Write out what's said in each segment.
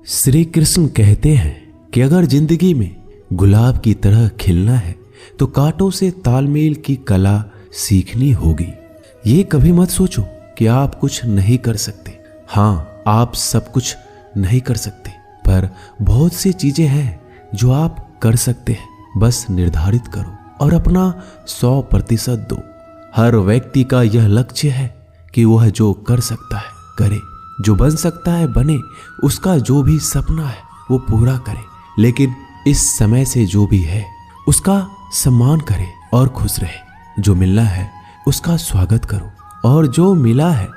श्री कृष्ण कहते हैं कि अगर जिंदगी में गुलाब की तरह खिलना है तो कांटों से तालमेल की कला सीखनी होगी। ये कभी मत सोचो कि आप कुछ नहीं कर सकते। हाँ, आप सब कुछ नहीं कर सकते, पर बहुत सी चीजें हैं जो आप कर सकते हैं। बस निर्धारित करो और अपना 100% दो। हर व्यक्ति का यह लक्ष्य है कि वह जो कर सकता है करे, जो बन सकता है बने, उसका जो भी सपना है वो पूरा करे। लेकिन इस समय से जो भी है उसका सम्मान करे और खुश रहे। जो मिलना है उसका स्वागत करो और जो मिला है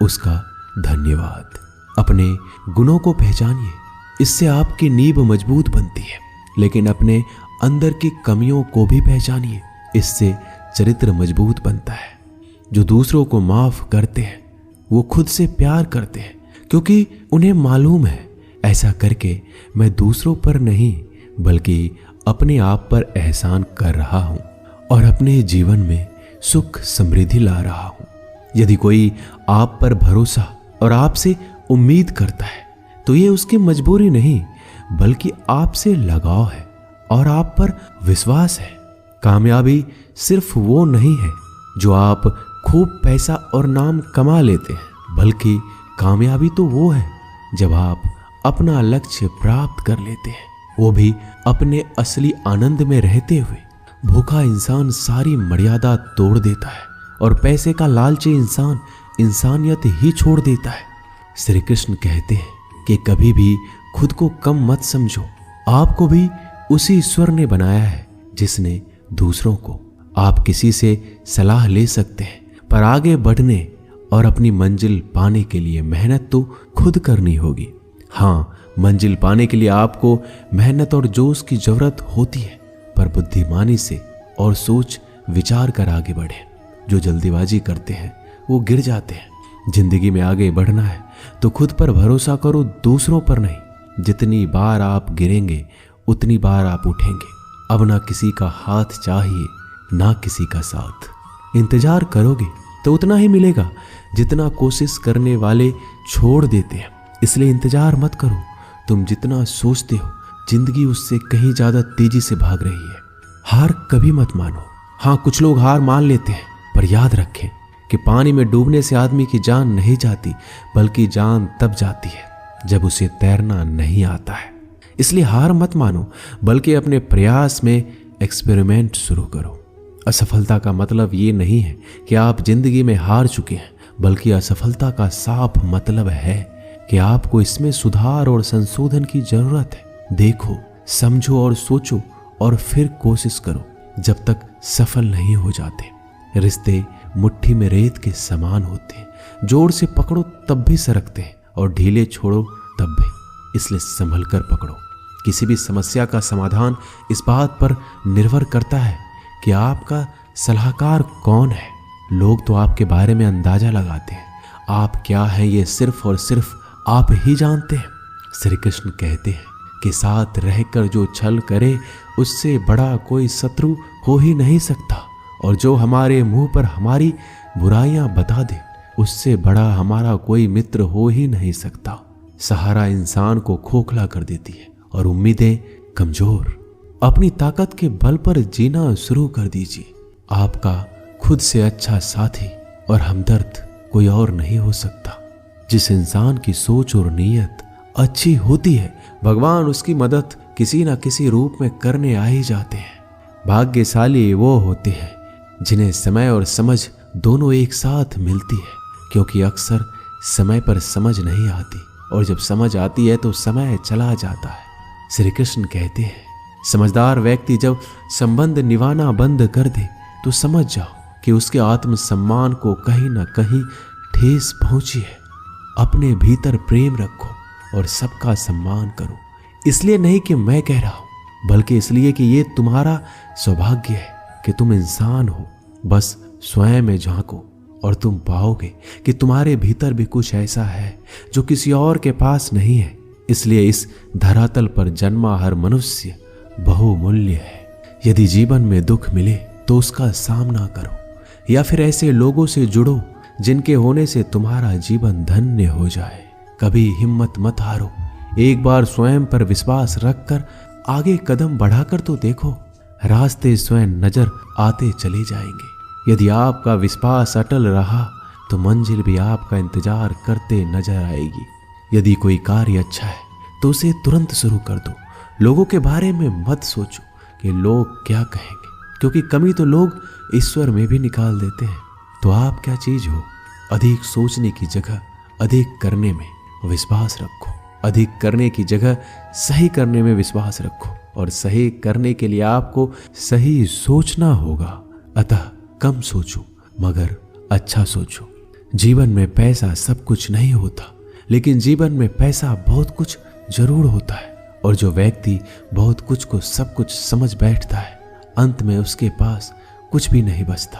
उसका धन्यवाद। अपने गुणों को पहचानिए, इससे आपकी नींव मजबूत बनती है। लेकिन अपने अंदर की कमियों को भी पहचानिए, इससे चरित्र मजबूत बनता है। जो दूसरों को माफ करते हैं वो खुद से प्यार करते हैं, क्योंकि उन्हें मालूम है ऐसा करके मैं दूसरों पर नहीं बल्कि अपने आप पर एहसान कर रहा हूं और अपने जीवन में सुख समृद्धि ला रहा हूं। यदि कोई आप पर भरोसा और आपसे उम्मीद करता है तो ये उसकी मजबूरी नहीं बल्कि आपसे लगाव है और आप पर विश्वास है। कामयाबी सिर्फ वो नहीं है जो आप खूब पैसा और नाम कमा लेते हैं, बल्कि कामयाबी तो वो है जब आप अपना लक्ष्य प्राप्त कर लेते हैं, वो भी अपने असली आनंद में रहते हुए। भूखा इंसान सारी मर्यादा तोड़ देता है और पैसे का लालची इंसान इंसानियत ही छोड़ देता है। श्री कृष्ण कहते हैं कि कभी भी खुद को कम मत समझो। आपको भी उसी ईश्वर ने बनाया है जिसने दूसरों को। आप किसी से सलाह ले सकते हैं, पर आगे बढ़ने और अपनी मंजिल पाने के लिए मेहनत तो खुद करनी होगी। हाँ, मंजिल पाने के लिए आपको मेहनत और जोश की जरूरत होती है, पर बुद्धिमानी से और सोच विचार कर आगे बढ़े। जो जल्दीबाजी करते हैं वो गिर जाते हैं। जिंदगी में आगे बढ़ना है तो खुद पर भरोसा करो, दूसरों पर नहीं। जितनी बार आप गिरेंगे उतनी बार आप उठेंगे। अब ना किसी का हाथ चाहिए ना किसी का साथ। इंतजार करोगे तो उतना ही मिलेगा जितना कोशिश करने वाले छोड़ देते हैं। इसलिए इंतजार मत करो। तुम जितना सोचते हो जिंदगी उससे कहीं ज्यादा तेजी से भाग रही है। हार कभी मत मानो। हाँ, कुछ लोग हार मान लेते हैं, पर याद रखें कि पानी में डूबने से आदमी की जान नहीं जाती, बल्कि जान तब जाती है जब उसे तैरना नहीं आता है। इसलिए हार मत मानो, बल्कि अपने प्रयास में एक्सपेरिमेंट शुरू करो। असफलता का मतलब ये नहीं है कि आप जिंदगी में हार चुके हैं, बल्कि असफलता का साफ मतलब है कि आपको इसमें सुधार और संशोधन की जरूरत है। देखो, समझो और सोचो और फिर कोशिश करो जब तक सफल नहीं हो जाते। रिश्ते मुट्ठी में रेत के समान होते हैं। जोर से पकड़ो तब भी सरकते हैं और ढीले छोड़ो तब भी। इसलिए संभल कर पकड़ो। किसी भी समस्या का समाधान इस बात पर निर्भर करता है कि आपका सलाहकार कौन है। लोग तो आपके बारे में अंदाजा लगाते हैं, आप क्या हैं ये सिर्फ और सिर्फ आप ही जानते हैं। श्री कृष्ण कहते हैं कि साथ रहकर जो छल करे उससे बड़ा कोई शत्रु हो ही नहीं सकता, और जो हमारे मुंह पर हमारी बुराइयां बता दे उससे बड़ा हमारा कोई मित्र हो ही नहीं सकता। सहारा इंसान को खोखला कर देती है और उम्मीदें कमजोर। अपनी ताकत के बल पर जीना शुरू कर दीजिए। आपका खुद से अच्छा साथी और हमदर्द कोई और नहीं हो सकता। जिस इंसान की सोच और नीयत अच्छी होती है, भगवान उसकी मदद किसी न किसी रूप में करने आ ही जाते हैं। भाग्यशाली वो होते हैं जिन्हें समय और समझ दोनों एक साथ मिलती है, क्योंकि अक्सर समय पर समझ नहीं आती, और जब समझ आती है तो समय चला जाता है। श्री कृष्ण कहते हैं, समझदार व्यक्ति जब संबंध निभाना बंद कर दे तो समझ जाओ कि उसके आत्मसम्मान को कहीं ना कहीं ठेस पहुंची है। अपने भीतर प्रेम रखो और सबका सम्मान करो। इसलिए नहीं कि मैं कह रहा हूं, बल्कि इसलिए कि ये तुम्हारा सौभाग्य है कि तुम इंसान हो। बस स्वयं में झांको और तुम पाओगे कि तुम्हारे भीतर भी कुछ ऐसा है जो किसी और के पास नहीं है। इसलिए इस धरातल पर जन्मा हर मनुष्य बहुमूल्य है। यदि जीवन में दुख मिले तो उसका सामना करो, या फिर ऐसे लोगों से जुड़ो जिनके होने से तुम्हारा जीवन धन्य हो जाए। कभी हिम्मत मत हारो, एक बार स्वयं पर विश्वास रखकर आगे कदम बढ़ाकर तो देखो, रास्ते स्वयं नजर आते चले जाएंगे। यदि आपका विश्वास अटल रहा तो मंजिल भी आपका इंतजार करते नजर आएगी। यदि कोई कार्य अच्छा है तो उसे तुरंत शुरू कर दो। लोगों के बारे में मत सोचो कि लोग क्या कहेंगे, क्योंकि कमी तो लोग ईश्वर में भी निकाल देते हैं। तो आप क्या चीज हो? अधिक सोचने की जगह अधिक करने में विश्वास रखो। अधिक करने की जगह सही करने में विश्वास रखो, और सही करने के लिए आपको सही सोचना होगा। अतः कम सोचो मगर अच्छा सोचो। जीवन में पैसा सब कुछ नहीं होता, लेकिन जीवन में पैसा बहुत कुछ जरूर होता है। और जो व्यक्ति बहुत कुछ को सब कुछ समझ बैठता है, अंत में उसके पास कुछ भी नहीं बचता।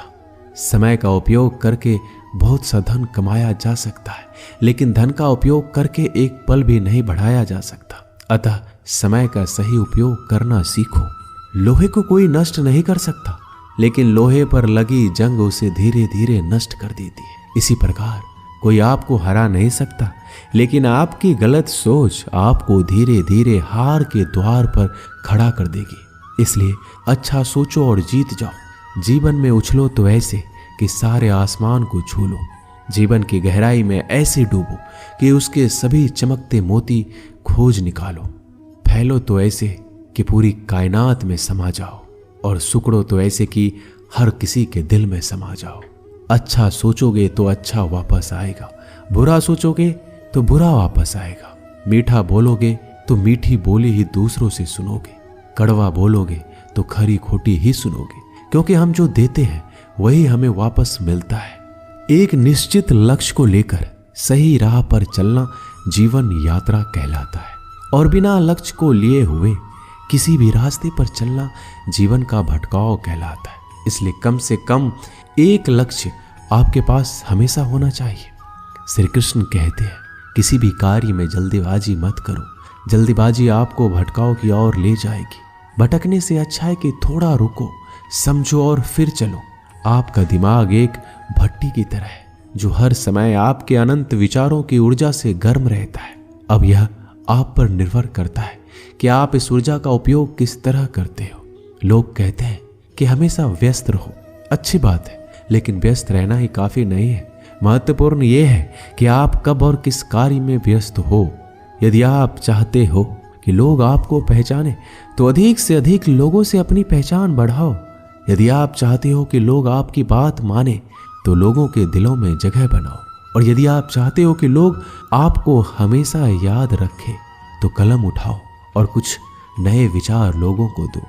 समय का उपयोग करके बहुत सा धन कमाया जा सकता है, लेकिन धन का उपयोग करके एक पल भी नहीं बढ़ाया जा सकता। अतः समय का सही उपयोग करना सीखो। लोहे को कोई नष्ट नहीं कर सकता, लेकिन लोहे पर लगी जंग उसे धीरे धीरे नष्ट कर देती है। इसी प्रकार कोई आपको हरा नहीं सकता, लेकिन आपकी गलत सोच आपको धीरे धीरे हार के द्वार पर खड़ा कर देगी। इसलिए अच्छा सोचो और जीत जाओ। जीवन में उछलो तो ऐसे कि सारे आसमान को छू लो। जीवन की गहराई में ऐसे डूबो कि उसके सभी चमकते मोती खोज निकालो। फैलो तो ऐसे कि पूरी कायनात में समा जाओ, और सुकड़ो तो ऐसे कि हर किसी के दिल में समा जाओ। अच्छा सोचोगे तो अच्छा वापस आएगा, बुरा सोचोगे तो बुरा वापस आएगा। मीठा बोलोगे तो मीठी बोली ही दूसरों से सुनोगे, कड़वा बोलोगे तो खरी खोटी ही सुनोगे, क्योंकि हम जो देते हैं वही हमें वापस मिलता है। एक निश्चित लक्ष्य को लेकर सही राह पर चलना जीवन यात्रा कहलाता है, और बिना लक्ष्य को लिए हुए किसी भी रास्ते पर चलना जीवन का भटकाव कहलाता है। इसलिए कम से कम एक लक्ष्य आपके पास हमेशा होना चाहिए। श्री कृष्ण कहते हैं, किसी भी कार्य में जल्दीबाजी मत करो। जल्दीबाजी आपको भटकाव की ओर ले जाएगी। भटकने से अच्छा है कि थोड़ा रुको, समझो और फिर चलो। आपका दिमाग एक भट्टी की तरह है जो हर समय आपके अनंत विचारों की ऊर्जा से गर्म रहता है। अब यह आप पर निर्भर करता है कि आप इस ऊर्जा का उपयोग किस तरह करते हो। लोग कहते हैं कि हमेशा व्यस्त रहो। अच्छी बात है, लेकिन व्यस्त रहना ही काफी नहीं है। महत्वपूर्ण यह है कि आप कब और किस कार्य में व्यस्त हो। यदि आप चाहते हो कि लोग आपको पहचाने तो अधिक से अधिक लोगों से अपनी पहचान बढ़ाओ। यदि आप चाहते हो कि लोग आपकी बात माने तो लोगों के दिलों में जगह बनाओ। और यदि आप चाहते हो कि लोग आपको हमेशा याद रखें तो कलम उठाओ और कुछ नए विचार लोगों को दो।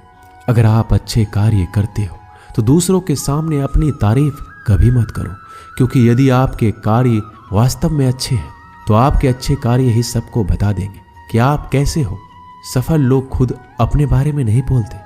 अगर आप अच्छे कार्य करते हो तो दूसरों के सामने अपनी तारीफ कभी मत करो, क्योंकि यदि आपके कार्य वास्तव में अच्छे हैं तो आपके अच्छे कार्य ही सबको बता देंगे कि आप कैसे हो। सफल लोग खुद अपने बारे में नहीं बोलते,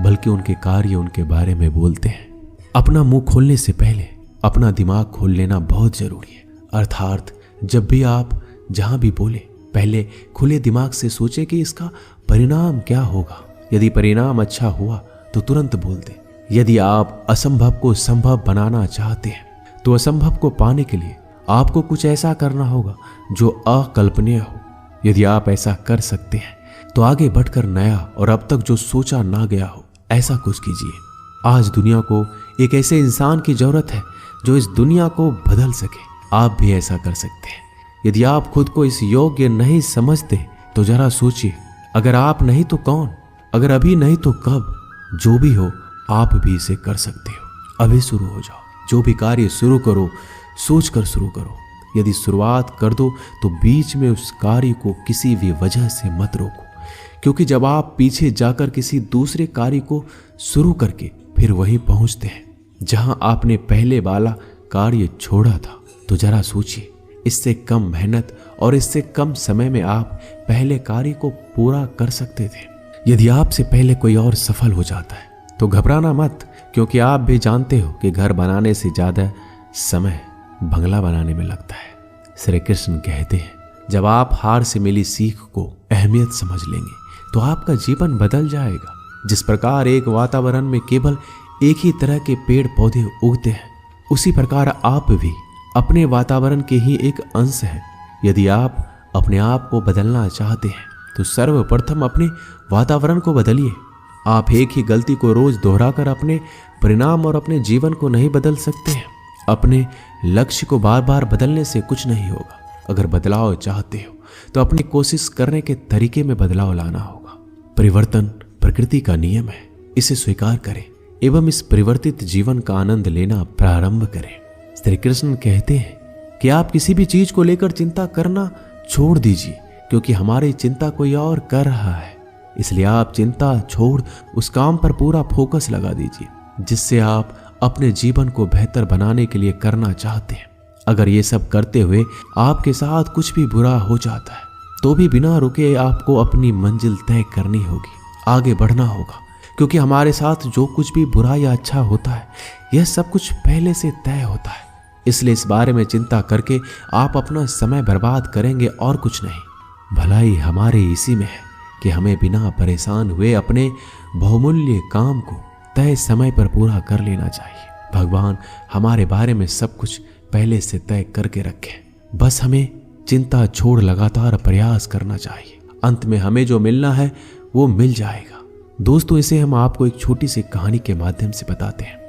बल्कि उनके कार्य उनके बारे में बोलते हैं। अपना मुंह खोलने से पहले अपना दिमाग खोल लेना बहुत जरूरी है। अर्थात जब भी आप जहां भी बोले, पहले खुले दिमाग से सोचे कि इसका परिणाम क्या होगा। यदि परिणाम अच्छा हुआ तो तुरंत बोल दें। यदि आप असंभव को संभव बनाना चाहते हैं तो असंभव को पाने के लिए आपको कुछ ऐसा करना होगा जो अकल्पनीय हो। यदि आप ऐसा कर सकते हैं तो आगे बढ़कर नया और अब तक जो सोचा ना गया हो ऐसा कुछ कीजिए। आज दुनिया को एक ऐसे इंसान की जरूरत है जो इस दुनिया को बदल सके। आप भी ऐसा कर सकते हैं। यदि आप खुद को इस योग्य नहीं समझते तो जरा सोचिए, अगर आप नहीं तो कौन? अगर अभी नहीं तो कब? जो भी हो आप भी इसे कर सकते हो। अभी शुरू हो जाओ। जो भी कार्य शुरू करो सोच कर शुरू करो। यदि शुरुआत कर दो तो बीच में उस कार्य को किसी भी वजह से मत रोको, क्योंकि जब आप पीछे जाकर किसी दूसरे कार्य को शुरू करके फिर वहीं पहुंचते हैं जहां आपने पहले वाला कार्य छोड़ा था, तो जरा सोचिए, इससे कम मेहनत और इससे कम समय में आप पहले कार्य को पूरा कर सकते थे। यदि आपसे पहले कोई और सफल हो जाता है तो घबराना मत, क्योंकि आप भी जानते हो कि घर बनाने से ज्यादा समय बंगला बनाने में लगता है। श्री कृष्ण कहते हैं, जब आप हार से मिली सीख को अहमियत समझ लेंगे तो आपका जीवन बदल जाएगा। जिस प्रकार एक वातावरण में केवल एक ही तरह के पेड़ पौधे उगते हैं, उसी प्रकार आप भी अपने वातावरण के ही एक अंश हैं। यदि आप अपने आप को बदलना चाहते हैं तो सर्वप्रथम अपने वातावरण को बदलिए। आप एक ही गलती को रोज दोहराकर अपने परिणाम और अपने जीवन को नहीं बदल सकते हैं। अपने लक्ष्य को बार बार बदलने से कुछ नहीं होगा। अगर बदलाव चाहते हो तो अपनी कोशिश करने के तरीके में बदलाव लाना होगा। परिवर्तन प्रकृति का नियम है, इसे स्वीकार करें एवं इस परिवर्तित जीवन का आनंद लेना प्रारंभ करें। श्री कृष्ण कहते हैं कि आप किसी भी चीज को लेकर चिंता करना छोड़ दीजिए, क्योंकि हमारी चिंता कोई और कर रहा है। इसलिए आप चिंता छोड़ उस काम पर पूरा फोकस लगा दीजिए जिससे आप अपने जीवन को बेहतर बनाने के लिए करना चाहते हैं। अगर ये सब करते हुए आपके साथ कुछ भी बुरा हो जाता है तो भी बिना रुके आपको अपनी मंजिल तय करनी होगी, आगे बढ़ना होगा, क्योंकि हमारे साथ जो कुछ भी बुरा या अच्छा होता है यह सब कुछ पहले से तय होता है। इसलिए इस बारे में चिंता करके आप अपना समय बर्बाद करेंगे और कुछ नहीं। भलाई हमारे इसी में है कि हमें बिना परेशान हुए अपने बहुमूल्य काम को तय समय पर पूरा कर लेना चाहिए। भगवान हमारे बारे में सब कुछ पहले से तय करके रखे, बस हमें चिंता छोड़ लगातार प्रयास करना चाहिए। अंत में हमें जो मिलना है वो मिल जाएगा। दोस्तों, इसे हम आपको एक छोटी सी कहानी के माध्यम से बताते हैं।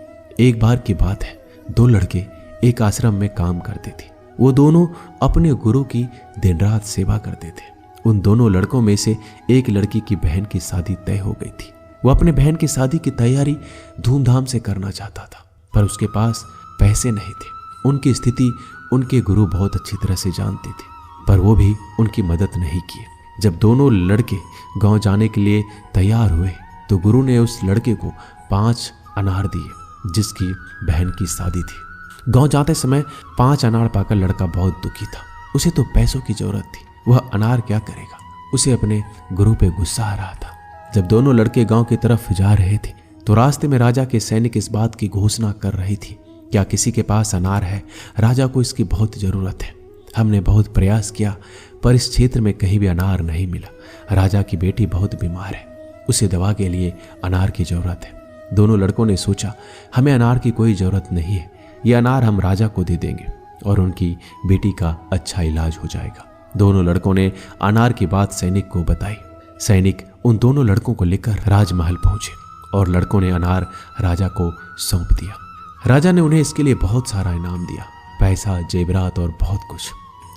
एक बार की बात है, दो लड़के एक आश्रम में काम करते थे। वो दोनों अपने गुरु की दिन रात सेवा करते थे। उन दोनों लड़कों में से एक लड़की की बहन की शादी तय हो गई थी। वो अपने बहन की शादी की तैयारी धूमधाम से करना चाहता था, पर उसके पास पैसे नहीं थे। उनकी स्थिति उनके गुरु बहुत अच्छी तरह से जानते थे, पर वो भी उनकी मदद नहीं किए। जब दोनों लड़के गांव जाने के लिए तैयार हुए तो गुरु ने उस लड़के को 5 अनार दिए जिसकी बहन की शादी थी। गांव जाते समय 5 अनार पाकर लड़का बहुत दुखी था। उसे तो पैसों की जरूरत थी, वह अनार क्या करेगा। उसे अपने गुरु पे गुस्सा आ रहा था। जब दोनों लड़के गांव की तरफ जा रहे थे तो रास्ते में राजा के सैनिक इस बात की घोषणा कर रही थी, क्या किसी के पास अनार है? राजा को इसकी बहुत जरूरत है। हमने बहुत प्रयास किया पर इस क्षेत्र में कहीं भी अनार नहीं मिला। राजा की बेटी बहुत बीमार है, उसे दवा के लिए अनार की जरूरत है। दोनों लड़कों ने सोचा, हमें अनार की कोई जरूरत नहीं है, ये अनार हम राजा को दे देंगे और उनकी बेटी का अच्छा इलाज हो जाएगा। दोनों लड़कों ने अनार की बात सैनिक को बताई। सैनिक उन दोनों लड़कों को लेकर राजमहल पहुंचे और लड़कों ने अनार राजा को सौंप दिया। राजा ने उन्हें इसके लिए बहुत सारा इनाम दिया, पैसा, जेवरात और बहुत कुछ।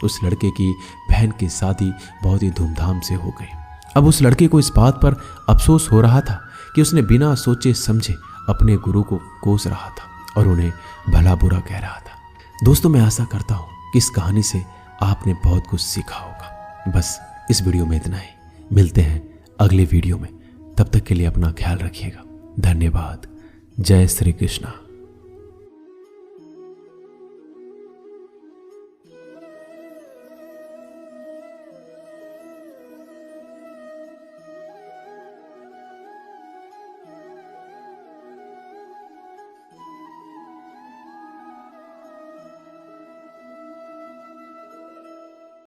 उस लड़के की बहन की शादी बहुत ही धूमधाम से हो गई। अब उस लड़के को इस बात पर अफसोस हो रहा था कि उसने बिना सोचे समझे अपने गुरु को कोस रहा था और उन्हें भला बुरा कह रहा था। दोस्तों, मैं आशा करता हूँ कि इस कहानी से आपने बहुत कुछ सीखा होगा। बस इस वीडियो में इतना ही। मिलते हैं अगले वीडियो में, तब तक के लिए अपना ख्याल रखिएगा। धन्यवाद। जय श्री कृष्णा।